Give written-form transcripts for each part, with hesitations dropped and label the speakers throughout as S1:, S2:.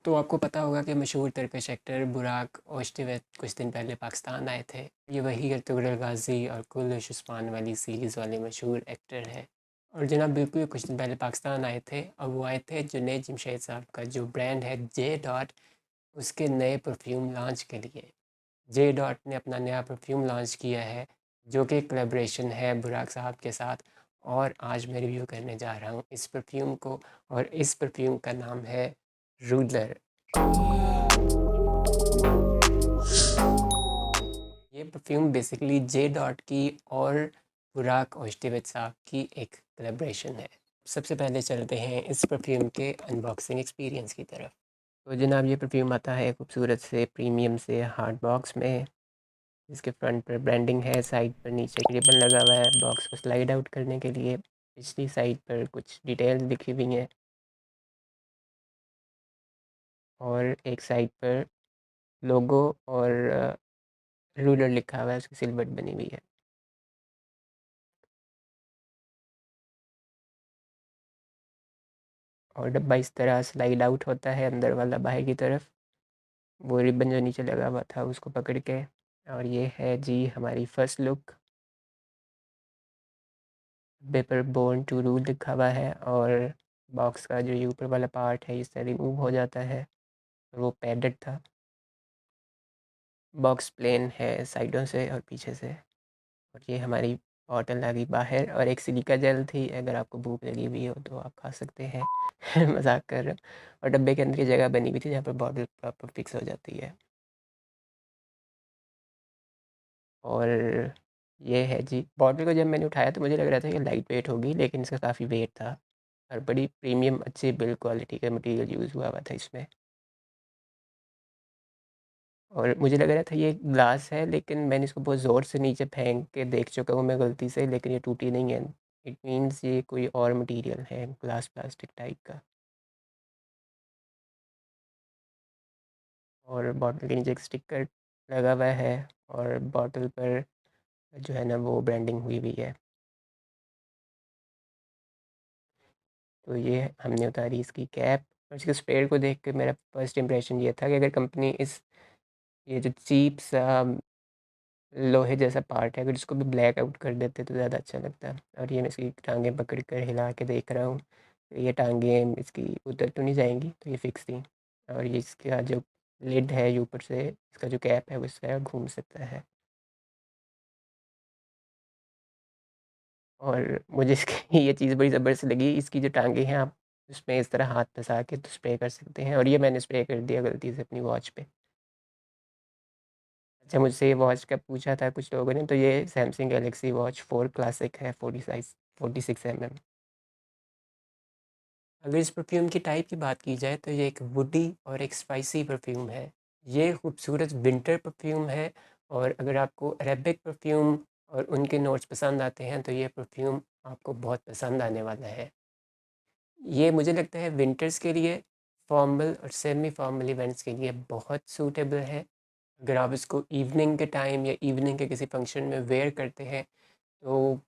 S1: तो आपको पता होगा कि मशहूर टर्किश एक्टर बुराक ओज़टोवत कुछ दिन पहले पाकिस्तान आए थे। ये वही अर्तुगरुल गाज़ी और कुर्दिश उस्मान वाली सीरीज़ वाले मशहूर एक्टर हैं। और जनाब बिल्कुल कुछ दिन पहले पाकिस्तान आए थे और वो आए थे जुनैद जमशेद साहब का जो ब्रांड है जे डॉट, उसके नए परफ्यूम लॉन्च के लिए। जे डॉट ने अपना नया परफ्यूम लॉन्च किया है जो कि कोलैबोरेशन है बुराक साहब के साथ। और आज मैं रिव्यू करने जा रहा हूँ इस परफ्यूम को, और इस परफ्यूम का नाम है रूलर। ये परफ्यूम बेसिकली जे डॉट की और बुराक ओज़टोवत साहब की एक कोलैबोरेशन है। सबसे पहले चलते हैं इस परफ्यूम के अनबॉक्सिंग एक्सपीरियंस की तरफ। तो जनाब ये परफ्यूम आता है खूबसूरत से प्रीमियम से हार्ड बॉक्स में। इसके फ्रंट पर ब्रांडिंग है, साइड पर नीचे एक रिबन लगा हुआ है बॉक्स को स्लाइड आउट करने के लिए। पिछली साइड पर कुछ डिटेल्स लिखी हुई हैं और एक साइड पर लोगो और रूलर लिखा हुआ है, उसकी सिलवट बनी हुई है। और डब्बा इस तरह स्लाइड आउट होता है अंदर वाला बाहर की तरफ, वो रिबन जो नीचे लगा हुआ था उसको पकड़ के। और ये है जी हमारी first look. Paper born to rule लिखा हुआ है और बॉक्स का जो ये ऊपर वाला पार्ट है इससे रिमूव हो जाता है, वो पैडेड था। बॉक्स प्लेन है साइडों से और पीछे से। और ये हमारी बॉटल आ गई बाहर, और एक सिलिका जेल थी, अगर आपको भूख लगी हुई हो तो आप खा सकते हैं। मजाक कर रहा हूँ। और डब्बे के अंदर की जगह बनी हुई थी जहाँ पर बॉटल प्रॉपर फिक्स हो जाती है। और ये है जी बॉटल को, जब मैंने उठाया तो मुझे लग रहा था कि लाइट वेट होगी, लेकिन इसका काफ़ी वेट था और बड़ी प्रीमियम अच्छी बिल्ड क्वालिटी का मटेरियल यूज़ हुआ हुआ था इसमें। और मुझे लग रहा था ये ग्लास है, लेकिन मैंने इसको बहुत ज़ोर से नीचे फेंक के देख चुका हूँ मैं गलती से, लेकिन ये टूटी नहीं है। इट मीन्स ये कोई और मटेरियल है, ग्लास प्लास्टिक टाइप का। और बॉटल के नीचे एक स्टिकर लगा हुआ है और बॉटल पर जो है ना वो ब्रांडिंग हुई हुई है। तो ये हमने उतारी इसकी कैप, और इसके स्प्रे को देख के मेरा फर्स्ट इंप्रेशन ये था कि अगर कंपनी इस ये जो चीप सा लोहे जैसा पार्ट है अगर इसको भी ब्लैक आउट कर देते तो ज़्यादा अच्छा लगता। और ये मैं इसकी टांगें पकड़ कर हिला के देख रहा हूँ, तो ये टांगें इसकी उतर तो नहीं जाएंगी, तो ये फिक्स थी। और ये इसका जो लिड है ये ऊपर से इसका जो कैप है वो इसका घूम सकता है। और मुझे इसकी ये चीज़ बड़ी ज़बरदस्त लगी, इसकी जो टांगें हैं आप उसमें इस तरह हाथ फंसा के तो स्प्रे कर सकते हैं, और ये मैंने स्प्रे कर दिया गलती से अपनी वॉच पे। अच्छा, मुझसे ये वॉच का पूछा था कुछ लोगों ने, तो ये सैमसंग गैलेक्सी वॉच 4 क्लासिक है, 46 mm। अगर इस परफ्यूम की टाइप की बात की जाए तो ये एक वुडी और एक स्पाइसी परफ्यूम है। ये खूबसूरत विंटर परफ्यूम है, और अगर आपको अरेबिक परफ्यूम और उनके नोट्स पसंद आते हैं तो ये परफ्यूम आपको बहुत पसंद आने वाला है। ये मुझे लगता है विंटर्स के लिए, फॉर्मल और सेमी फॉर्मल इवेंट्स के लिए बहुत सूटेबल है। अगर आप इसको इवनिंग के टाइम या इवनिंग के किसी फंक्शन में वेयर करते हैं तो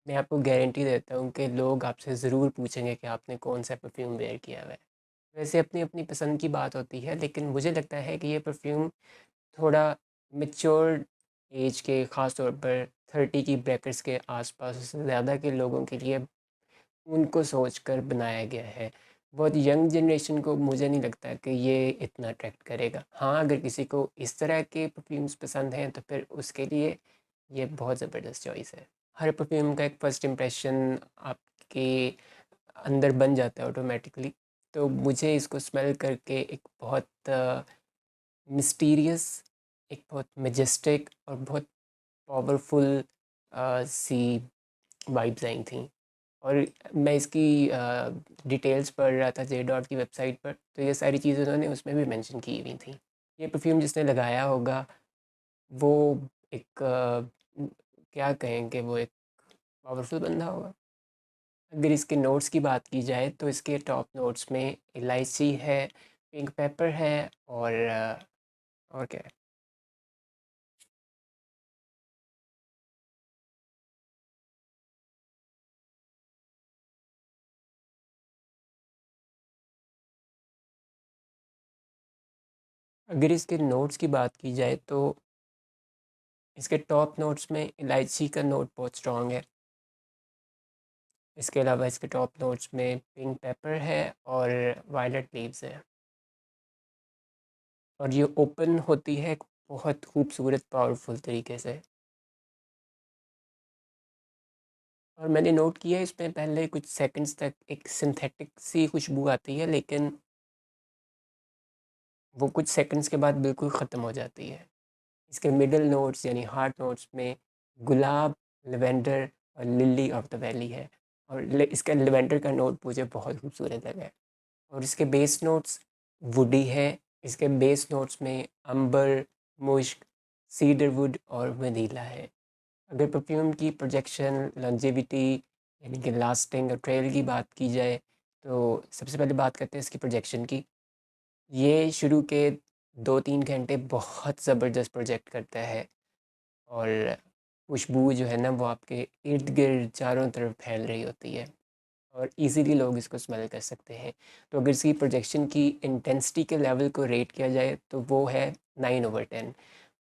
S1: मैं आपको गारंटी देता हूँ कि लोग आपसे ज़रूर पूछेंगे कि आपने कौन सा परफ्यूम वेयर किया हुआ है। वैसे अपनी अपनी पसंद की बात होती है, लेकिन मुझे लगता है कि ये परफ्यूम थोड़ा मेच्योर एज के, ख़ास तौर पर 30 की ब्रैकेट्स के आसपास से ज़्यादा के लोगों के लिए उनको सोच कर बनाया गया है। बहुत यंग जनरेशन को मुझे नहीं लगता कि ये इतना अट्रैक्ट करेगा। हाँ, अगर किसी को इस तरह के परफ्यूम्स पसंद हैं तो फिर उसके लिए ये बहुत ज़बरदस्त चॉइस है। हर परफ्यूम का एक फ़र्स्ट इम्प्रेशन आपके अंदर बन जाता है ऑटोमेटिकली। तो मुझे इसको स्मेल करके एक बहुत मिस्टीरियस, एक बहुत मैजेस्टिक और बहुत पावरफुल सी वाइब्स आई थी। और मैं इसकी डिटेल्स पढ़ रहा था जे डॉट की वेबसाइट पर, तो ये सारी चीज़ें उन्होंने उसमें भी मेंशन की हुई थी। ये परफ्यूम जिसने लगाया होगा वो एक क्या कहेंगे, वो एक पावरफुल बंदा होगा। अगर इसके नोट्स की बात की जाए तो इसके टॉप नोट्स में इलायची है, पिंक पेपर है, और क्या है, अगर इसके नोट्स की बात की जाए तो इसके टॉप नोट्स में इलायची का नोट बहुत स्ट्रॉन्ग है। इसके अलावा इसके टॉप नोट्स में पिंक पेपर है और वायलेट लीव्स है, और ये ओपन होती है बहुत खूबसूरत पावरफुल तरीके से। और मैंने नोट किया है इसमें पहले कुछ सेकंड्स तक एक सिंथेटिक सी खुशबू आती है, लेकिन वो कुछ सेकंड्स के बाद बिल्कुल ख़त्म हो जाती है। इसके मिडल नोट्स यानी हार्ट नोट्स में गुलाब, लेवेंडर और लिली ऑफ द वैली है, और इसका लेवेंडर का नोट मुझे बहुत खूबसूरत लगा है। और इसके बेस नोट्स वुडी है। इसके बेस नोट्स में अंबर, मुश्क, सीडरवुड और वनीला है। अगर परफ्यूम की प्रोजेक्शन, लॉन्जेविटी यानी कि लास्टिंग और ट्रेल की बात की जाए, तो सबसे पहले बात करते हैं इसकी प्रोजेक्शन की। ये शुरू के 2-3 घंटे बहुत ज़बरदस्त प्रोजेक्ट करता है, और खुशबू जो है ना वो आपके इर्द गिर्द चारों तरफ फैल रही होती है, और इजीली लोग इसको स्मेल कर सकते हैं। तो अगर इसकी प्रोजेक्शन की इंटेंसिटी के लेवल को रेट किया जाए तो वो है 9/10,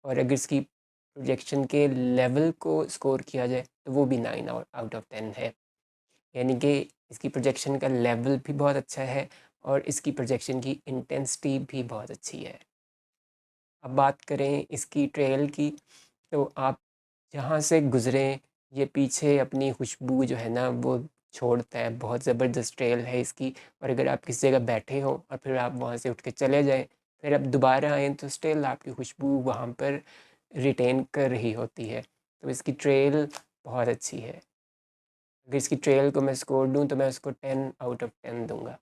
S1: और अगर इसकी प्रोजेक्शन के लेवल को स्कोर किया जाए तो वो भी 9/10 है। यानी कि इसकी प्रोजेक्शन का लेवल भी बहुत अच्छा है और इसकी प्रोजेक्शन की इंटेंसिटी भी बहुत अच्छी है। अब बात करें इसकी ट्रेल की, तो आप जहाँ से गुज़रें ये पीछे अपनी खुशबू जो है ना वो छोड़ता है। बहुत ज़बरदस्त ट्रेल है इसकी, और अगर आप किसी जगह बैठे हो और फिर आप वहाँ से उठ के चले जाएँ, फिर आप दोबारा आएँ तो स्टिल आपकी खुशबू वहाँ पर रिटेन कर रही होती है। तो इसकी ट्रेल बहुत अच्छी है। अगर इसकी ट्रेल को मैं स्कोर दूँ तो मैं उसको 10/10 दूँगा।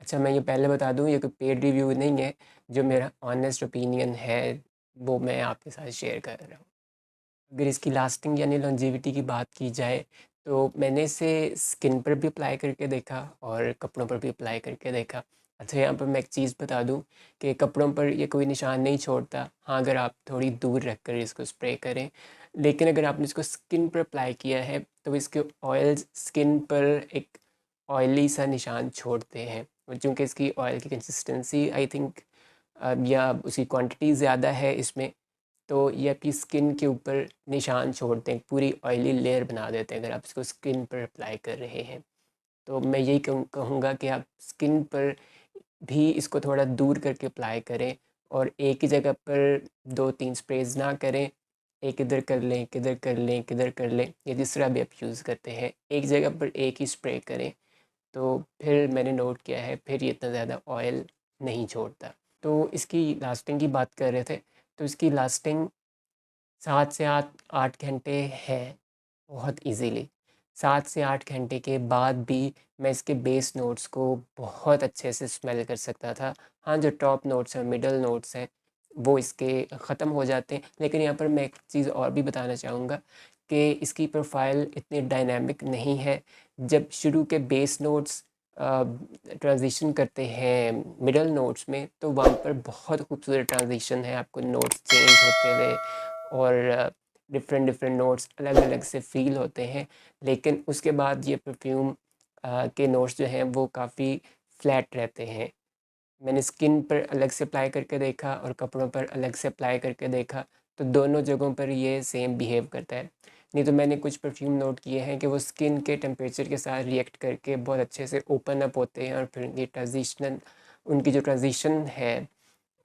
S1: अच्छा, मैं ये पहले बता दूँ ये कोई पेड रिव्यू नहीं है, जो मेरा ऑनेस्ट ओपिनियन है वो मैं आपके साथ शेयर कर रहा हूँ। अगर इसकी लास्टिंग यानी लॉन्जेविटी की बात की जाए, तो मैंने इसे स्किन पर भी अप्लाई करके देखा और कपड़ों पर भी अप्लाई करके देखा। अच्छा, यहाँ पर मैं एक चीज़ बता दूँ कि कपड़ों पर ये कोई निशान नहीं छोड़ता। हाँ, अगर आप थोड़ी दूर रख कर इसको स्प्रे करें, लेकिन अगर आपने इसको स्किन पर अप्लाई किया है तो इसके ऑयल्स स्किन पर एक ऑयली सा निशान छोड़ते हैं। और चूँकि इसकी ऑयल की कंसिस्टेंसी आई थिंक या उसकी क्वांटिटी ज़्यादा है इसमें, तो ये आपकी स्किन के ऊपर निशान छोड़ते हैं, पूरी ऑयली लेयर बना देते हैं अगर आप इसको स्किन पर अप्लाई कर रहे हैं। तो मैं यही कहूँगा कि आप स्किन पर भी इसको थोड़ा दूर करके अप्लाई करें, और एक ही जगह पर 2-3 स्प्रेज ना करें। एक इधर कर लें, एक इधर कर लें, एक इधर कर लें, या जिस तरह भी आप यूज़ करते हैं, एक जगह पर एक ही स्प्रे करें। तो फिर मैंने नोट किया है फिर ये इतना ज़्यादा ऑयल नहीं छोड़ता। तो इसकी लास्टिंग की बात कर रहे थे, तो इसकी लास्टिंग 7 से 8 घंटे है बहुत इजीली। 7 से 8 घंटे के बाद भी मैं इसके बेस नोट्स को बहुत अच्छे से स्मेल कर सकता था। हाँ, जो टॉप नोट्स हैं, मिडल नोट्स हैं, वो इसके ख़त्म हो जाते हैं। लेकिन यहाँ पर मैं एक चीज़ और भी बताना चाहूँगा कि इसकी प्रोफाइल इतनी डायनामिक नहीं है। जब शुरू के बेस नोट्स ट्रांज़िशन करते हैं मिडल नोट्स में, तो वहाँ पर बहुत खूबसूरत ट्रांज़िशन है, आपको नोट्स चेंज होते हुए और डिफरेंट डिफरेंट नोट्स अलग अलग से फ़ील होते हैं। लेकिन उसके बाद ये परफ्यूम के नोट्स जो हैं वो काफ़ी फ्लैट रहते हैं। मैंने स्किन पर अलग से अप्लाई करके देखा और कपड़ों पर अलग से अप्लाई करके देखा, तो दोनों जगहों पर ये सेम बिहेव करता है। नहीं तो मैंने कुछ परफ्यूम नोट किए हैं कि वो स्किन के टेम्परेचर के साथ रिएक्ट करके बहुत अच्छे से ओपन अप होते हैं, और फिर ये ट्रांजिशनल उनकी जो ट्रांजिशन है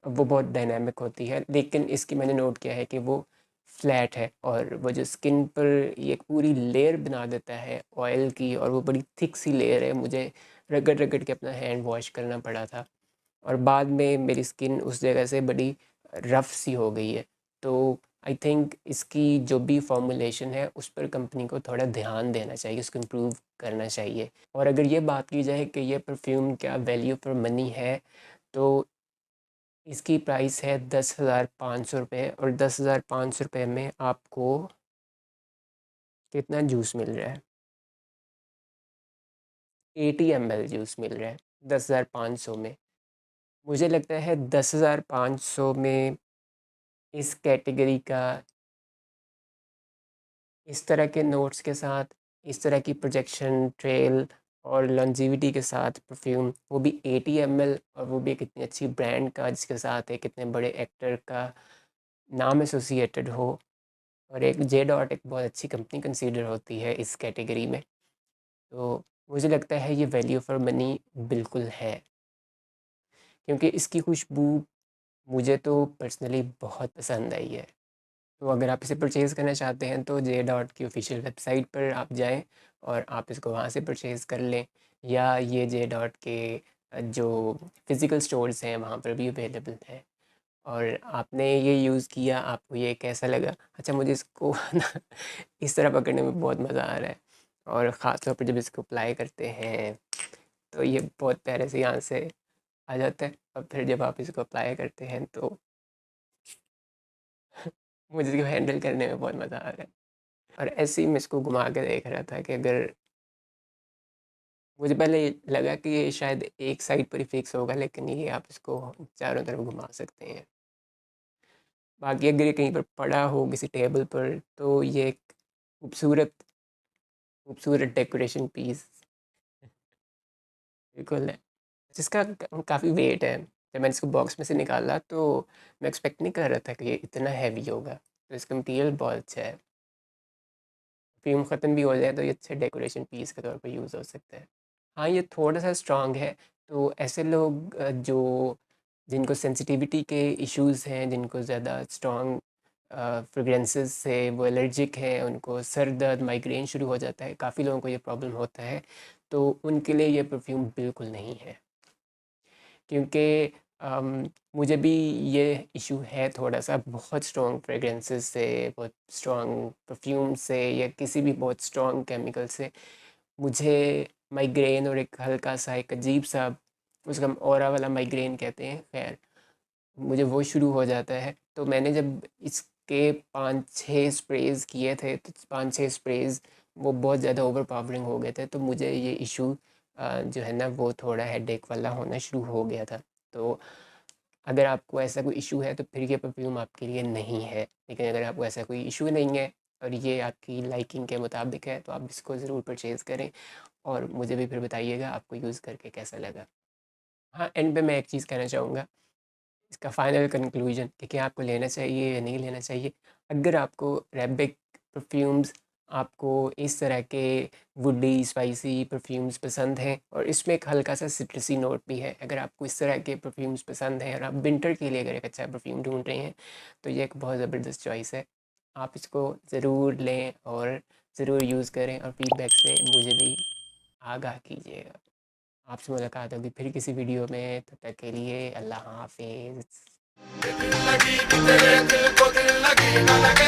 S1: वो बहुत डायनामिक होती है। लेकिन इसकी मैंने नोट किया है कि वो फ्लैट है, और वो जो स्किन पर ये एक पूरी लेयर बना देता है ऑयल की, और वो बड़ी थिक सी लेयर है, मुझे रगड़ रगड़ के अपना हैंड वॉश करना पड़ा था, और बाद में मेरी स्किन उस जगह से बड़ी रफ़ सी हो गई है। तो आई थिंक इसकी जो भी फॉर्मूलेशन है उस पर कंपनी को थोड़ा ध्यान देना चाहिए, उसको इम्प्रूव करना चाहिए। और अगर ये बात की जाए कि ये परफ्यूम क्या वैल्यू फॉर मनी है, तो इसकी प्राइस है 10,500 रुपये, और 10,500 रुपये में आपको कितना जूस मिल रहा है? 80 ml जूस मिल रहा है 10,500 में। मुझे लगता है 10,500 में इस कैटेगरी का, इस तरह के नोट्स के साथ, इस तरह की प्रोजेक्शन ट्रेल और लॉन्जेविटी के साथ परफ्यूम, वो भी 80 ml, और वो भी एक इतनी अच्छी ब्रांड का जिसके साथ एक इतने बड़े एक्टर का नाम एसोसिएटेड हो। और एक जे डॉट एक बहुत अच्छी कंपनी कंसीडर होती है इस कैटेगरी में। तो मुझे लगता है ये वैल्यू फॉर मनी बिल्कुल है, क्योंकि इसकी खुशबू मुझे तो पर्सनली बहुत पसंद आई है। तो अगर आप इसे परचेज़ करना चाहते हैं तो जे डॉट की ऑफिशियल वेबसाइट पर आप जाएं और आप इसको वहाँ से परचेज़ कर लें, या ये जे डॉट के जो फिज़िकल स्टोर्स हैं वहाँ पर भी अवेलेबल है। और आपने ये यूज़ किया, आपको ये कैसा लगा? अच्छा, मुझे इसको ना इस तरह पकड़ने में बहुत मज़ा आ रहा है, और ख़ास तौर पर जब इसको अप्लाई करते हैं तो ये बहुत प्यारे से यहाँ से आ जाता है, और फिर जब आप इसको अप्लाई करते हैं तो मुझे इसको हैंडल करने में बहुत मज़ा आ रहा है। और ऐसे ही मैं इसको घुमा के देख रहा था कि अगर मुझे पहले लगा कि ये शायद एक साइड पर ही फिक्स होगा, लेकिन ये आप इसको चारों तरफ घुमा सकते हैं। बाकी अगर ये कहीं पर पड़ा हो किसी टेबल पर तो ये एक खूबसूरत खूबसूरत डेकोरेशन पीस बिल्कुल है, जिसका काफ़ी वेट है। जब मैंने इसको बॉक्स में से निकाला तो मैं एक्सपेक्ट नहीं कर रहा था कि ये इतना हैवी होगा। तो इसका मटीरियल बहुत अच्छा है, फ्यूम ख़त्म भी हो जाए तो ये अच्छे डेकोरेशन पीस के तौर पे यूज़ हो सकता है। हाँ, ये थोड़ा-सा स्ट्रॉन्ग है, तो ऐसे लोग जो जिनको सेंसिटिविटी के इश्यूज़ हैं, जिनको ज़्यादा स्ट्रॉन्ग फ्रेग्रेंसेस से वो एलर्जिक हैं, उनको सर दर्द, माइग्रेन शुरू हो जाता है, काफ़ी लोगों को ये प्रॉब्लम होता है, तो उनके लिए ये परफ्यूम बिल्कुल नहीं है। क्योंकि मुझे भी ये इशू है थोड़ा-सा, बहुत स्ट्रॉन्ग फ्रेग्रेंसेस से, बहुत स्ट्रॉन्ग परफ्यूम से, या किसी भी बहुत स्ट्रॉन्ग केमिकल से मुझे माइग्रेन, और एक हल्का-सा एक अजीब-सा, उसको हम ऑरा वाला माइग्रेन कहते हैं, खैर मुझे वो शुरू हो जाता है। तो मैंने जब इसके 5-6 स्प्रेज़ किए थे, तो 5-6 स्प्रेज़ वो बहुत ज़्यादा ओवरपावरिंग हो गए थे, तो मुझे ये इशू जो है ना वो थोड़ा हेडेक वाला होना शुरू हो गया था। तो अगर आपको ऐसा कोई इशू है तो फिर ये परफ्यूम आपके लिए नहीं है। लेकिन अगर आपको ऐसा कोई इशू नहीं है और ये आपकी लाइकिंग के मुताबिक है, तो आप इसको ज़रूर परचेज़ करें, और मुझे भी फिर बताइएगा आपको यूज़ करके कैसा लगा। हाँ, एंड पे मैं एक चीज़ कहना चाहूँगा, इसका फाइनल कंक्लूजन कि क्या आपको लेना चाहिए या नहीं लेना चाहिए। अगर आपको अरेबिक परफ्यूम्स, आपको इस तरह के वुडी स्पाइसी परफ्यूम्स पसंद हैं, और इसमें एक हल्का सा सिट्रसी नोट भी है, अगर आपको इस तरह के परफ्यूम्स पसंद हैं और आप विंटर के लिए अगर एक अच्छा परफ्यूम ढूंढ रहे हैं, तो ये एक बहुत ज़बरदस्त चॉइस है। आप इसको ज़रूर लें और ज़रूर यूज़ करें, और फीडबैक से मुझे भी आगाह कीजिएगा। आपसे मुलाकात होगी फिर किसी वीडियो में, तब तक के लिए अल्लाह हाफिज़।
S2: दिल लगी कि तेरे दिल को दिल लगी न लगे